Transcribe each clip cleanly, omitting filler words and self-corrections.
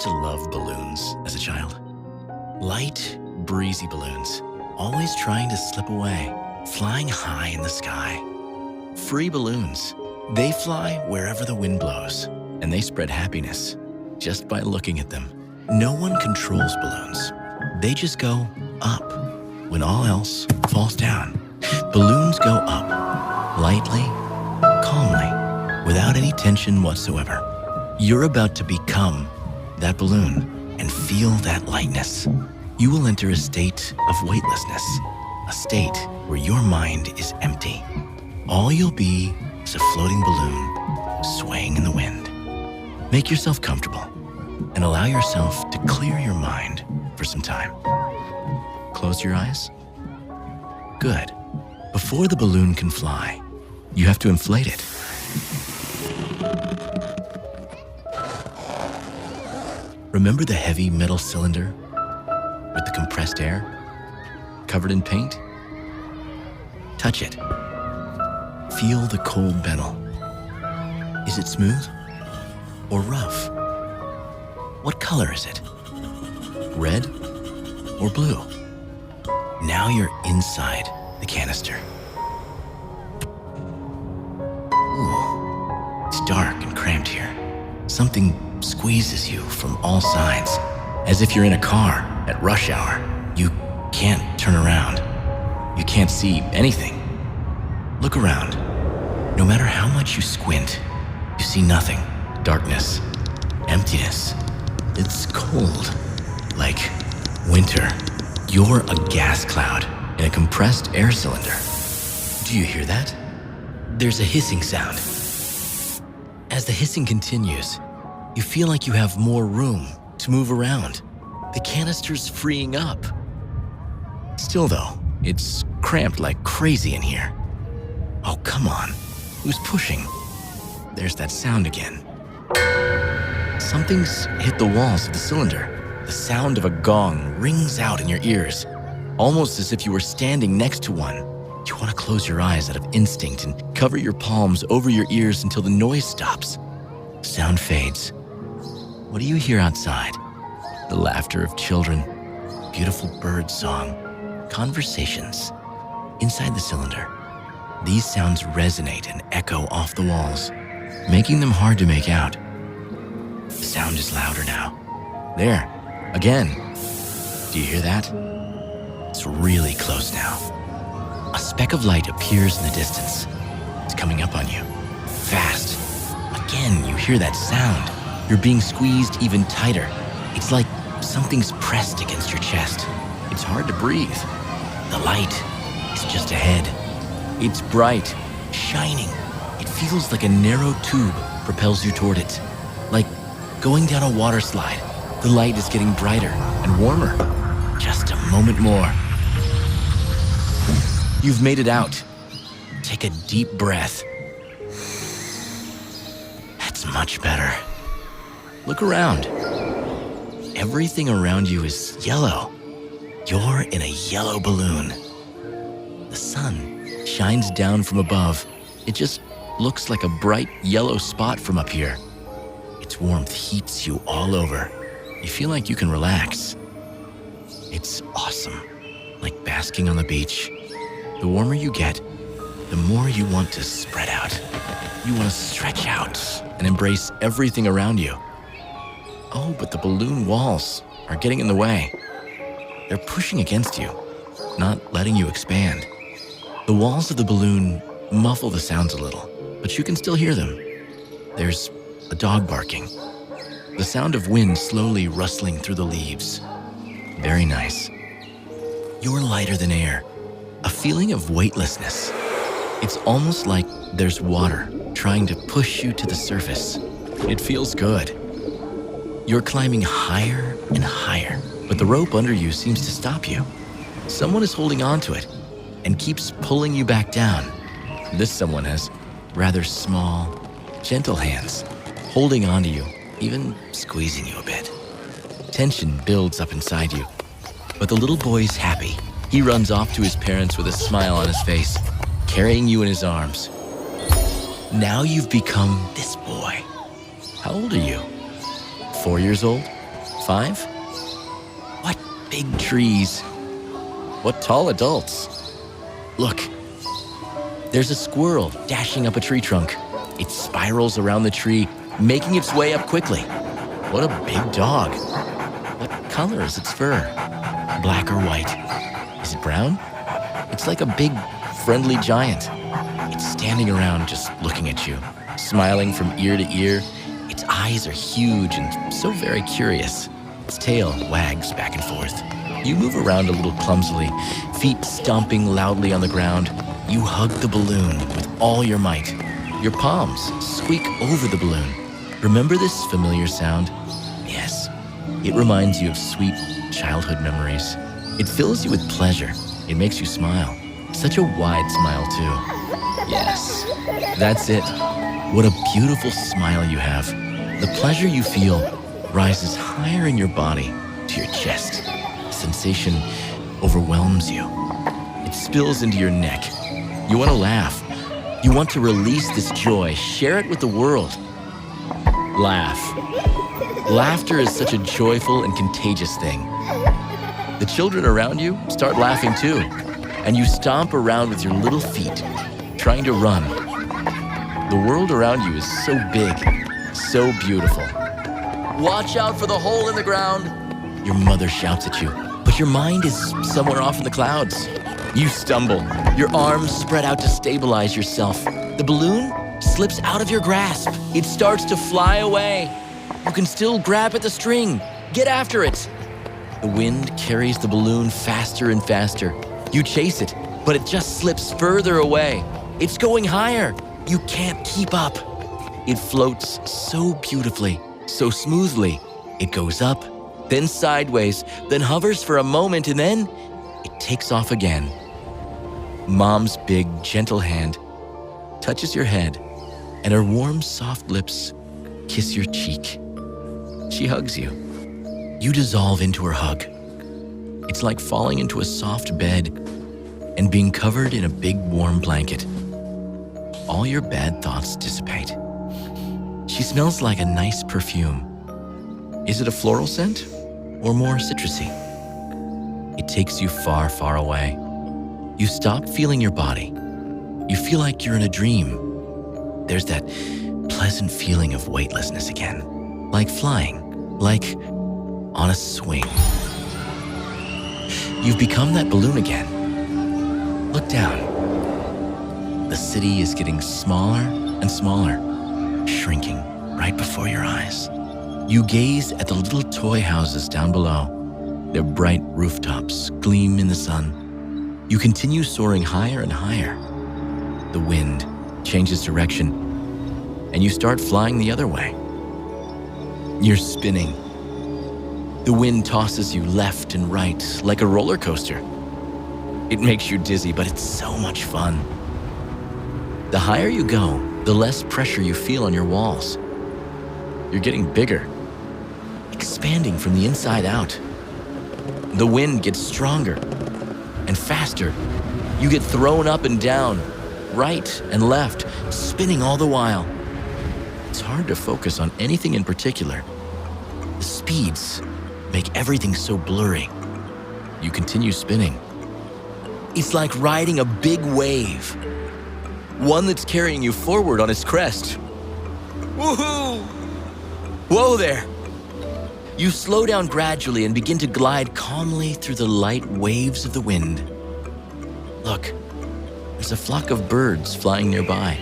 to love balloons as a child. Light, breezy balloons, always trying to slip away, flying high in the sky. Free balloons. They fly wherever the wind blows, and they spread happiness just by looking at them. No one controls balloons. They just go up when all else falls down. Balloons go up, lightly, calmly, without any tension whatsoever. You're about to become that balloon and feel that lightness. You will enter a state of weightlessness, a state where your mind is empty. All you'll be is a floating balloon swaying in the wind. Make yourself comfortable and allow yourself to clear your mind for some time. Close your eyes. Good. Before the balloon can fly, you have to inflate it. Remember the heavy metal cylinder with the compressed air, covered in paint? Touch it. Feel the cold metal. Is it smooth or rough? What color is it? Red or blue? Now you're inside the canister. Ooh, it's dark and cramped here. Something squeezes you from all sides, as if you're in a car at rush hour. You can't turn around. You can't see anything. Look around. No matter how much you squint, you see nothing. Darkness, emptiness. It's cold, like winter. You're a gas cloud in a compressed air cylinder. Do you hear that? There's a hissing sound. As the hissing continues, you feel like you have more room to move around. The canister's freeing up. Still though, it's cramped like crazy in here. Oh, come on. Who's pushing? There's that sound again. Something's hit the walls of the cylinder. The sound of a gong rings out in your ears, almost as if you were standing next to one. You want to close your eyes out of instinct and cover your palms over your ears until the noise stops. Sound fades. What do you hear outside? The laughter of children, beautiful bird song, conversations. Inside the cylinder, these sounds resonate and echo off the walls, making them hard to make out. The sound is louder now. There, again. Do you hear that? It's really close now. A speck of light appears in the distance. It's coming up on you, fast. Again, you hear that sound. You're being squeezed even tighter. It's like something's pressed against your chest. It's hard to breathe. The light is just ahead. It's bright, shining. It feels like a narrow tube propels you toward it. Like going down a water slide. The light is getting brighter and warmer. Just a moment more. You've made it out. Take a deep breath. That's much better. Look around. Everything around you is yellow. You're in a yellow balloon. The sun shines down from above. It just looks like a bright yellow spot from up here. Its warmth heats you all over. You feel like you can relax. It's awesome, like basking on the beach. The warmer you get, the more you want to spread out. You want to stretch out and embrace everything around you. Oh, but the balloon walls are getting in the way. They're pushing against you, not letting you expand. The walls of the balloon muffle the sounds a little, but you can still hear them. There's a dog barking. The sound of wind slowly rustling through the leaves. Very nice. You're lighter than air. A feeling of weightlessness. It's almost like there's water trying to push you to the surface. It feels good. You're climbing higher and higher, but the rope under you seems to stop you. Someone is holding on to it and keeps pulling you back down. This someone has rather small, gentle hands, holding onto you, even squeezing you a bit. Tension builds up inside you, but the little boy's happy. He runs off to his parents with a smile on his face, carrying you in his arms. Now you've become this boy. How old are you? 4 years old? 5? What big trees! What tall adults! Look, there's a squirrel dashing up a tree trunk. It spirals around the tree, making its way up quickly. What a big dog! What color is its fur? Black or white? Is it brown? It's like a big, friendly giant. It's standing around just looking at you, smiling from ear to ear. Its eyes are huge and so very curious. Its tail wags back and forth. You move around a little clumsily, feet stomping loudly on the ground. You hug the balloon with all your might. Your palms squeak over the balloon. Remember this familiar sound? Yes, it reminds you of sweet childhood memories. It fills you with pleasure. It makes you smile. Such a wide smile, too. Yes, that's it. What a beautiful smile you have. The pleasure you feel rises higher in your body to your chest. Sensation overwhelms you. It spills into your neck. You want to laugh. You want to release this joy, share it with the world. Laugh. Laughter is such a joyful and contagious thing. The children around you start laughing too, and you stomp around with your little feet, trying to run. The world around you is so big, so beautiful. Watch out for the hole in the ground! Your mother shouts at you, but your mind is somewhere off in the clouds. You stumble, your arms spread out to stabilize yourself. The balloon slips out of your grasp. It starts to fly away. You can still grab at the string. Get after it. The wind carries the balloon faster and faster. You chase it, but it just slips further away. It's going higher. You can't keep up. It floats so beautifully, so smoothly. It goes up, then sideways, then hovers for a moment, and then it takes off again. Mom's big, gentle hand touches your head, and her warm, soft lips kiss your cheek. She hugs you. You dissolve into her hug. It's like falling into a soft bed and being covered in a big, warm blanket. All your bad thoughts dissipate. She smells like a nice perfume. Is it a floral scent or more citrusy? It takes you far, far away. You stop feeling your body. You feel like you're in a dream. There's that pleasant feeling of weightlessness again, like flying, like on a swing. You've become that balloon again. Look down. The city is getting smaller and smaller, shrinking right before your eyes. You gaze at the little toy houses down below. Their bright rooftops gleam in the sun. You continue soaring higher and higher. The wind changes direction, and you start flying the other way. You're spinning. The wind tosses you left and right like a roller coaster. It makes you dizzy, but it's so much fun. The higher you go, the less pressure you feel on your walls. You're getting bigger, expanding from the inside out. The wind gets stronger and faster. You get thrown up and down, right and left, spinning all the while. It's hard to focus on anything in particular. The speeds make everything so blurry. You continue spinning. It's like riding a big wave, one that's carrying you forward on its crest. Woohoo! Whoa there! You slow down gradually and begin to glide calmly through the light waves of the wind. Look, there's a flock of birds flying nearby.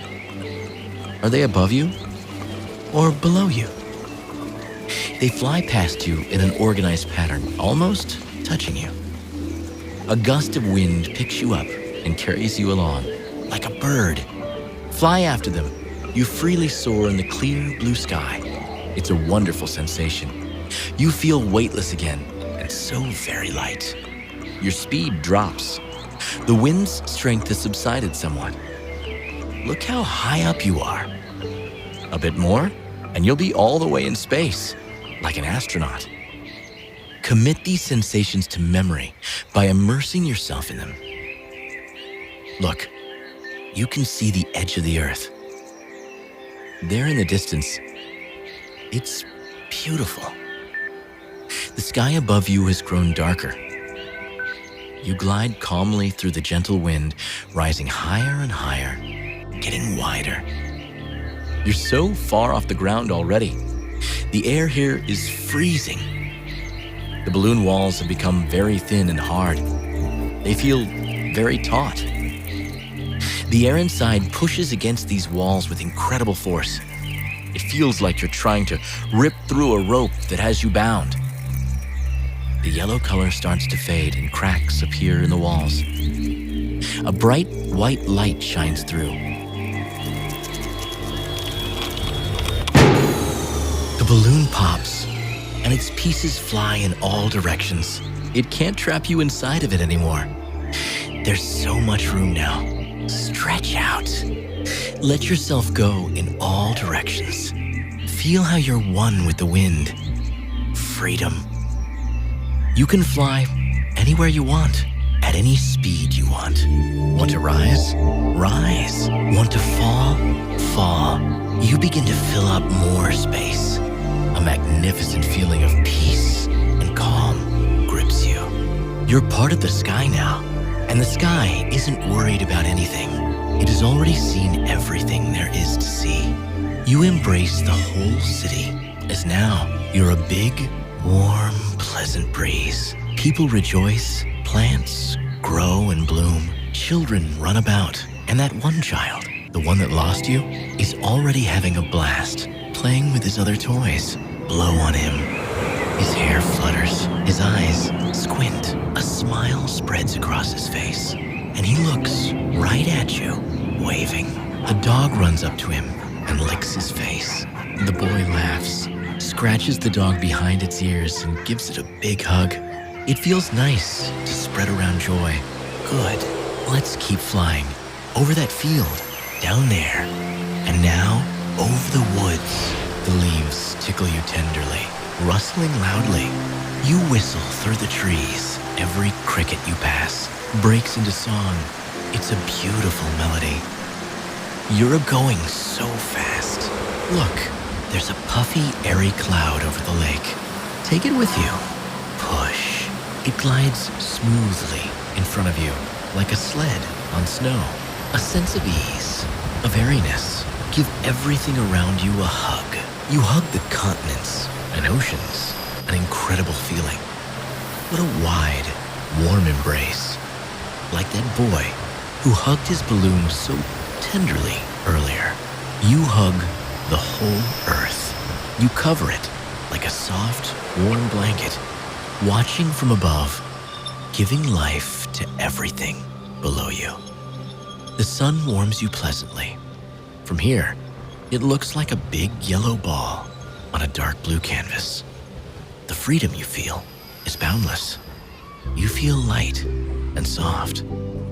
Are they above you or below you? They fly past you in an organized pattern, almost touching you. A gust of wind picks you up and carries you along, like a bird. Fly after them. You freely soar in the clear blue sky. It's a wonderful sensation. You feel weightless again and so very light. Your speed drops. The wind's strength has subsided somewhat. Look how high up you are. A bit more, and you'll be all the way in space, like an astronaut. Commit these sensations to memory by immersing yourself in them. Look, you can see the edge of the earth. There in the distance, it's beautiful. The sky above you has grown darker. You glide calmly through the gentle wind, rising higher and higher, getting wider. You're so far off the ground already. The air here is freezing. The balloon walls have become very thin and hard. They feel very taut. The air inside pushes against these walls with incredible force. It feels like you're trying to rip through a rope that has you bound. The yellow color starts to fade and cracks appear in the walls. A bright white light shines through. The balloon pops, and its pieces fly in all directions. It can't trap you inside of it anymore. There's so much room now. Stretch out. Let yourself go in all directions. Feel how you're one with the wind. Freedom. You can fly anywhere you want, at any speed you want. Want to rise? Rise. Want to fall? Fall. You begin to fill up more space. A magnificent feeling of peace and calm grips you. You're part of the sky now, and the sky isn't worried about anything. It has already seen everything there is to see. You embrace the whole city, as now you're a big, warm, pleasant breeze. People rejoice, plants grow and bloom, children run about, and that one child, the one that lost you, is already having a blast, playing with his other toys. Blow on him. His hair flutters, his eyes squint, a smile spreads across his face, and he looks right at you, waving. A dog runs up to him and licks his face. The boy laughs, scratches the dog behind its ears, and gives it a big hug. It feels nice to spread around joy. Good. Let's keep flying. Over that field, down there, and now over the woods. The leaves tickle you tenderly, rustling loudly. You whistle through the trees. Every cricket you pass breaks into song. It's a beautiful melody. You're going so fast. Look, there's a puffy, airy cloud over the lake. Take it with you. Push. It glides smoothly in front of you, like a sled on snow. A sense of ease, of airiness. Give everything around you a hug. You hug the continents and oceans, an incredible feeling. What a wide, warm embrace. Like that boy who hugged his balloon so tenderly earlier. You hug the whole earth. You cover it like a soft, warm blanket, watching from above, giving life to everything below you. The sun warms you pleasantly. From here, it looks like a big yellow ball on a dark blue canvas. The freedom you feel is boundless. You feel light and soft,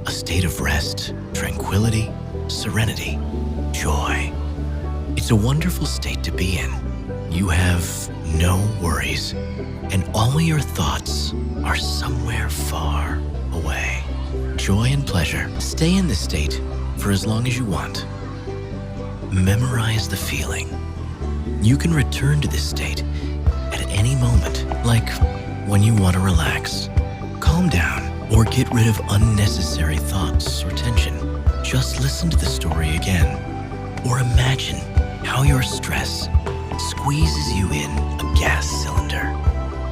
a state of rest, tranquility, serenity, joy. It's a wonderful state to be in. You have no worries, and all your thoughts are somewhere far away. Joy and pleasure. Stay in this state for as long as you want. Memorize the feeling. You can return to this state at any moment, like when you want to relax, calm down, or get rid of unnecessary thoughts or tension. Just listen to the story again, or imagine how your stress squeezes you in a gas cylinder,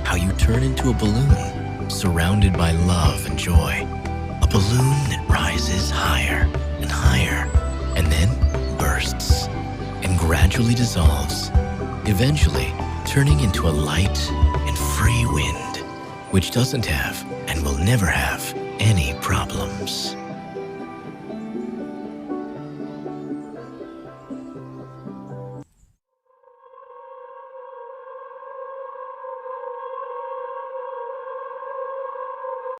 how you turn into a balloon surrounded by love and joy, a balloon that rises higher and higher, and then bursts and gradually dissolves, eventually turning into a light and free wind, which doesn't have and will never have any problems.